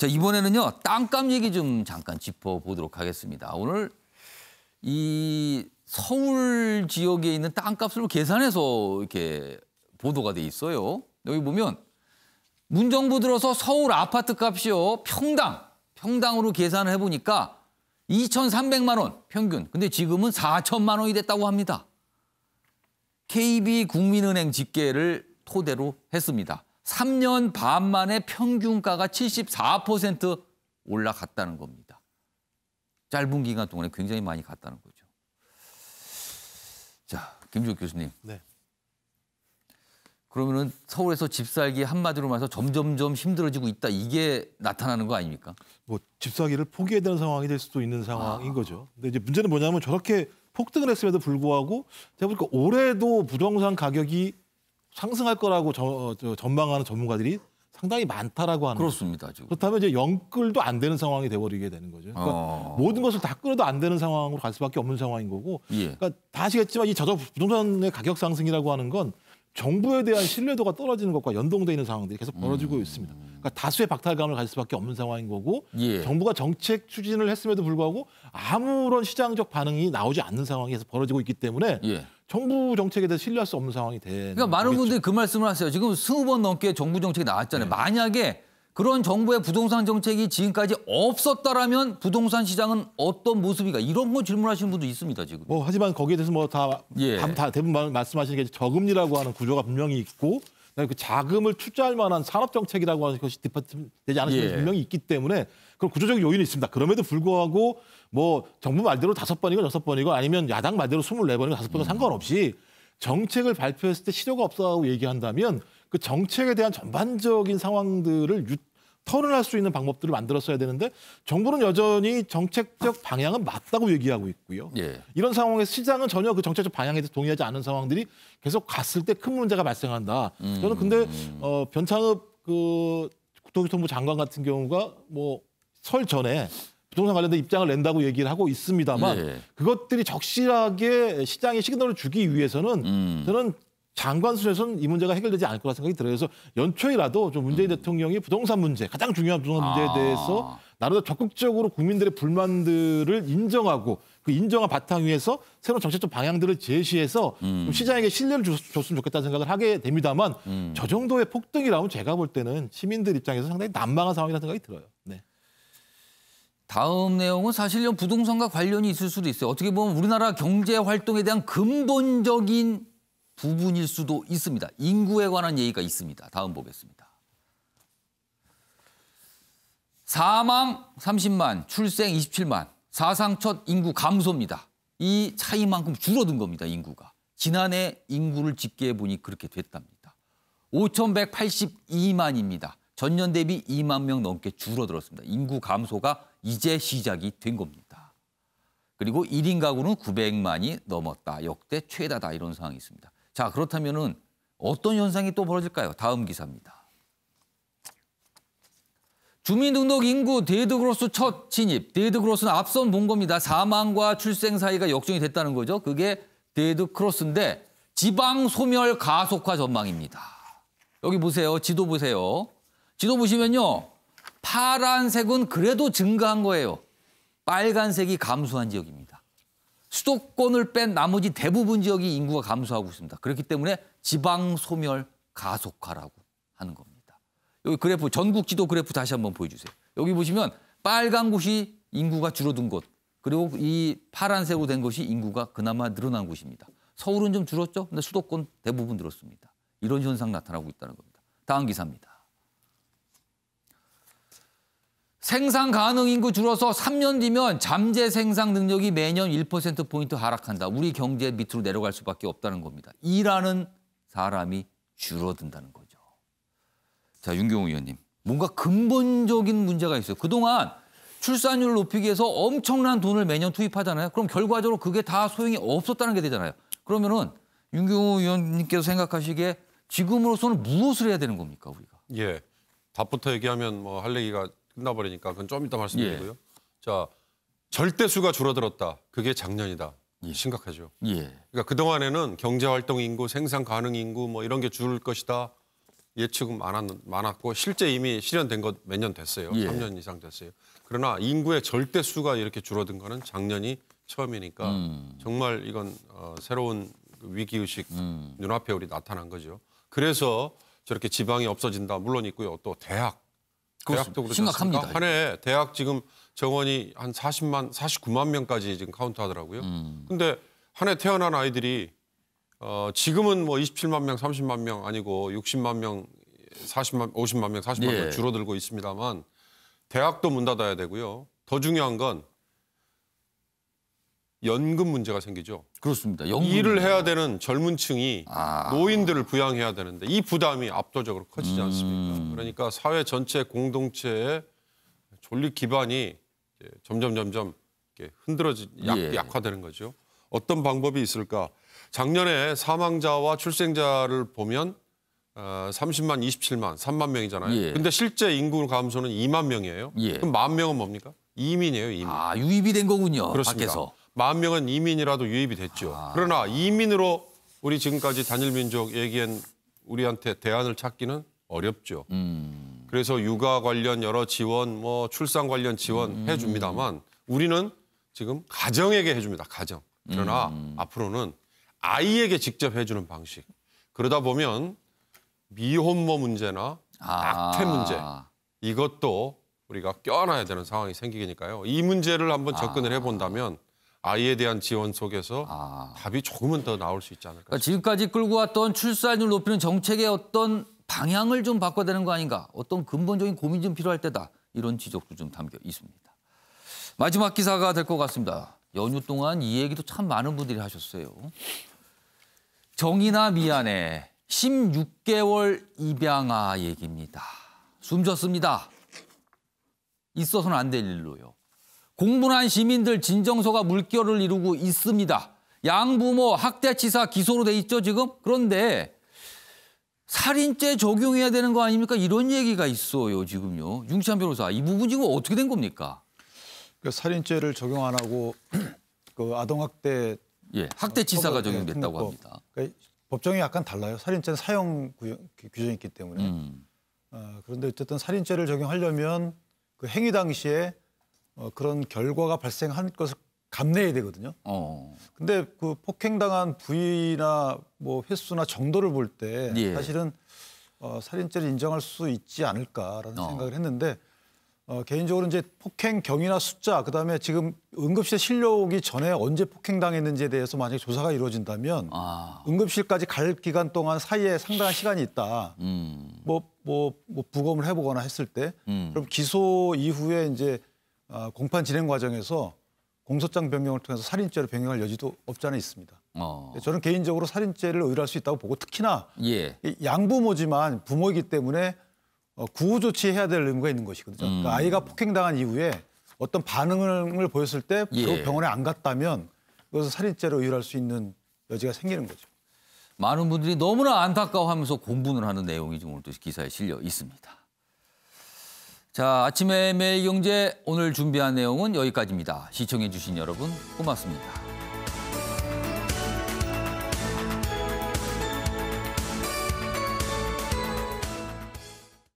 자, 이번에는요, 땅값 얘기 좀 잠깐 짚어보도록 하겠습니다. 오늘 이 서울 지역에 있는 땅값을 계산해서 이렇게 보도가 돼 있어요. 여기 보면 문정부 들어서 서울 아파트 값이요, 평당으로 계산을 해보니까 2,300만 원 평균. 근데 지금은 4천만 원이 됐다고 합니다. KB국민은행 집계를 토대로 했습니다. 3년 반 만에 평균가가 74% 올라갔다는 겁니다. 짧은 기간 동안에 굉장히 많이 갔다는 거죠. 자, 김주욱 교수님. 네. 그러면은 서울에서 집 살기 한마디로 말해서 점점점 힘들어지고 있다. 이게 나타나는 거 아닙니까? 뭐 집 사기를 포기해야 되는 상황이 될 수도 있는 상황인 거죠. 근데 이제 문제는 뭐냐면 저렇게 폭등을 했음에도 불구하고 제가 보니까 올해도 부동산 가격이 상승할 거라고 전망하는 전문가들이 상당히 많다라고 하는 그렇습니다. 지금. 그렇다면 이제 영끌도 안 되는 상황이 돼버리게 되는 거죠. 그러니까 모든 것을 다 끌어도 안 되는 상황으로 갈 수밖에 없는 상황인 거고. 예. 그러니까 다 아시겠지만 이 저도 부동산의 가격 상승이라고 하는 건 정부에 대한 신뢰도가 떨어지는 것과 연동돼 있는 상황들이 계속 벌어지고 있습니다. 그러니까 다수의 박탈감을 가질 수밖에 없는 상황인 거고, 예. 정부가 정책 추진을 했음에도 불구하고 아무런 시장적 반응이 나오지 않는 상황이 계속 벌어지고 있기 때문에 예. 정부 정책에 대해서 신뢰할 수 없는 상황이 되는 그러니까 많은 거겠죠. 분들이 그 말씀을 하세요. 지금 20번 넘게 정부 정책이 나왔잖아요. 네. 만약에 그런 정부의 부동산 정책이 지금까지 없었다라면 부동산 시장은 어떤 모습인가 이런 거 질문하시는 분도 있습니다. 지금. 하지만 거기에 대해서 다 대부분 말씀하시는 게 저금리라고 하는 구조가 분명히 있고 그 자금을 투자할 만한 산업 정책이라고 하는 것이 되지 않으시는 분명히 있기 때문에 그런 구조적인 요인이 있습니다. 그럼에도 불구하고 뭐 정부 말대로 5번이고 6번이고 아니면 야당 말대로 24번이고 5번이고 상관없이 정책을 발표했을 때 실효가 없다고 얘기한다면 그 정책에 대한 전반적인 상황들을 턴을 수 있는 방법들을 만들었어야 되는데 정부는 여전히 정책적 방향은 맞다고 얘기하고 있고요. 예. 이런 상황에서 시장은 전혀 그 정책적 방향에 대해서 동의하지 않는 상황들이 계속 갔을 때 큰 문제가 발생한다. 저는 근데 변창흠 그 국토교통부 장관 같은 경우가 뭐 설 전에 부동산 관련된 입장을 낸다고 얘기를 하고 있습니다만 그것들이 적실하게 시장에 시그널을 주기 위해서는 저는 장관 수에서는 이 문제가 해결되지 않을 거라 생각이 들어요. 그래서 연초에라도 좀 문재인 대통령이 부동산 문제, 가장 중요한 부동산 문제에 대해서 나름대로 적극적으로 국민들의 불만들을 인정하고 그 인정한 바탕 위에서 새로운 정책적 방향들을 제시해서 좀 시장에게 신뢰를 줬으면 좋겠다는 생각을 하게 됩니다만 저 정도의 폭등이라면 제가 볼 때는 시민들 입장에서 상당히 난망한 상황이라는 생각이 들어요. 네. 다음 내용은 사실 부동산과 관련이 있을 수도 있어요. 어떻게 보면 우리나라 경제 활동에 대한 근본적인 부분일 수도 있습니다. 인구에 관한 얘기가 있습니다. 다음 보겠습니다. 사망 30만, 출생 27만, 사상 첫 인구 감소입니다. 이 차이만큼 줄어든 겁니다. 인구가. 지난해 인구를 집계해 보니 그렇게 됐답니다. 5,182만입니다. 전년 대비 2만 명 넘게 줄어들었습니다. 인구 감소가 이제 시작이 된 겁니다. 그리고 1인 가구는 900만이 넘었다. 역대 최다다 이런 상황이 있습니다. 자, 그렇다면은 어떤 현상이 또 벌어질까요? 다음 기사입니다. 주민등록 인구 데드그로스 첫 진입. 데드그로스는 앞선 본 겁니다. 사망과 출생 사이가 역전이 됐다는 거죠. 그게 데드크로스인데 지방 소멸 가속화 전망입니다. 여기 보세요. 지도 보세요. 지도 보시면요. 파란색은 그래도 증가한 거예요. 빨간색이 감소한 지역입니다. 수도권을 뺀 나머지 대부분 지역이 인구가 감소하고 있습니다. 그렇기 때문에 지방 소멸 가속화라고 하는 겁니다. 여기 그래프, 전국 지도 그래프 다시 한번 보여주세요. 여기 보시면 빨간 곳이 인구가 줄어든 곳, 그리고 이 파란색으로 된 것이 인구가 그나마 늘어난 곳입니다. 서울은 좀 줄었죠? 근데 수도권 대부분 늘었습니다. 이런 현상 나타나고 있다는 겁니다. 다음 기사입니다. 생산 가능 인구 줄어서 3년 뒤면 잠재 생산 능력이 매년 1%포인트 하락한다. 우리 경제 밑으로 내려갈 수밖에 없다는 겁니다. 일하는 사람이 줄어든다는 거죠. 자, 윤경호 의원님. 뭔가 근본적인 문제가 있어요. 그동안 출산율을 높이기 위해서 엄청난 돈을 매년 투입하잖아요. 그럼 결과적으로 그게 다 소용이 없었다는 게 되잖아요. 그러면은 윤경호 의원님께서 생각하시기에 지금으로서는 무엇을 해야 되는 겁니까, 우리가? 예. 답부터 얘기하면 뭐 할 얘기가 끝나버리니까 그건 좀 이따 말씀드리고요. 예. 자, 절대수가 줄어들었다. 그게 작년이다. 예. 심각하죠. 예. 그러니까 그동안에는 경제활동 인구, 생산 가능 인구 뭐 이런 게 줄 것이다. 예측은 많았고 실제 이미 실현된 것 몇 년 됐어요. 예. 3년 이상 됐어요. 그러나 인구의 절대 수가 이렇게 줄어든 거는 작년이 처음이니까 정말 이건 새로운 위기의식 눈앞에 우리 나타난 거죠. 그래서 저렇게 지방이 없어진다 물론 있고요. 또 대학도 그렇지 심각합니다. 않습니까? 한 해 대학 지금 정원이 한 49만 명까지 지금 카운트하더라고요. 근데 한 해 태어난 아이들이 지금은 뭐 27만 명, 30만 명 아니고 60만 명, 50만 명, 40만 명 줄어들고 있습니다만 대학도 문 닫아야 되고요. 더 중요한 건 연금 문제가 생기죠. 그렇습니다. 일을 해야 되는 젊은 층이 노인들을 부양해야 되는데 이 부담이 압도적으로 커지지 않습니까? 그러니까 사회 전체 공동체의 존립 기반이 점점 이렇게 약화되는 거죠. 어떤 방법이 있을까? 작년에 사망자와 출생자를 보면 30만, 27만, 3만 명이잖아요. 근데 실제 인구 감소는 2만 명이에요. 그럼 1만 명은 뭡니까? 이민이에요, 이민. 유입이 된 거군요. 그렇습니다. 밖에서. 1만 명은 이민이라도 유입이 됐죠. 그러나 이민으로 우리 지금까지 단일민족 얘기한 우리한테 대안을 찾기는 어렵죠. 그래서 육아 관련 여러 지원, 뭐 출산 관련 지원 해줍니다만 우리는 지금 가정에게 해줍니다. 가정. 그러나 앞으로는 아이에게 직접 해주는 방식. 그러다 보면 미혼모 문제나 낙태 문제 이것도 우리가 껴안아야 되는 상황이 생기니까요. 이 문제를 한번 접근을 해본다면 아이에 대한 지원 속에서 답이 조금은 더 나올 수 있지 않을까. 그러니까 지금까지 끌고 왔던 출산율 높이는 정책의 어떤 방향을 좀 바꿔야 되는 거 아닌가. 어떤 근본적인 고민 좀 필요할 때다. 이런 지적도 좀 담겨 있습니다. 마지막 기사가 될 것 같습니다. 연휴 동안 이 얘기도 참 많은 분들이 하셨어요. 정이나 미안해 16개월 입양아 얘기입니다. 숨졌습니다. 있어서는 안 될 일로요. 공분한 시민들 진정서가 물결을 이루고 있습니다. 양부모 학대치사 기소로 돼 있죠 지금? 그런데 살인죄 적용해야 되는 거 아닙니까? 이런 얘기가 있어요 지금요. 윤치환 변호사 이 부분 지금 어떻게 된 겁니까? 그러니까 살인죄를 적용 안 하고 그 아동학대 학대치사가 적용됐다고 합니다. 그러니까 법정이 약간 달라요. 살인죄는 사형 규정이 있기 때문에. 그런데 어쨌든 살인죄를 적용하려면 그 행위 당시에 그런 결과가 발생한 것을 감내해야 되거든요. 근데 그 폭행당한 부위나 뭐 횟수나 정도를 볼 때 사실은 살인죄를 인정할 수 있지 않을까라는 생각을 했는데 개인적으로 이제 폭행 경위나 숫자 그다음에 지금 응급실에 실려오기 전에 언제 폭행당했는지에 대해서 만약에 조사가 이루어진다면 응급실까지 갈 기간 동안 사이에 상당한 시간이 있다. 뭐 부검을 해보거나 했을 때 그럼 기소 이후에 이제 공판 진행 과정에서 공소장 변경을 통해서 살인죄로 변경할 여지도 없지 않아 있습니다. 저는 개인적으로 살인죄를 의뢰할 수 있다고 보고 특히나 양부모지만 부모이기 때문에 구호 조치해야 될 의무가 있는 것이거든요. 그러니까 아이가 폭행당한 이후에 어떤 반응을 보였을 때 그 병원에 안 갔다면 그것을 살인죄로 의뢰할 수 있는 여지가 생기는 거죠. 많은 분들이 너무나 안타까워하면서 공분을 하는 내용이 지금 오늘 또 기사에 실려 있습니다. 자, 아침의 매일경제 오늘 준비한 내용은 여기까지입니다. 시청해 주신 여러분 고맙습니다.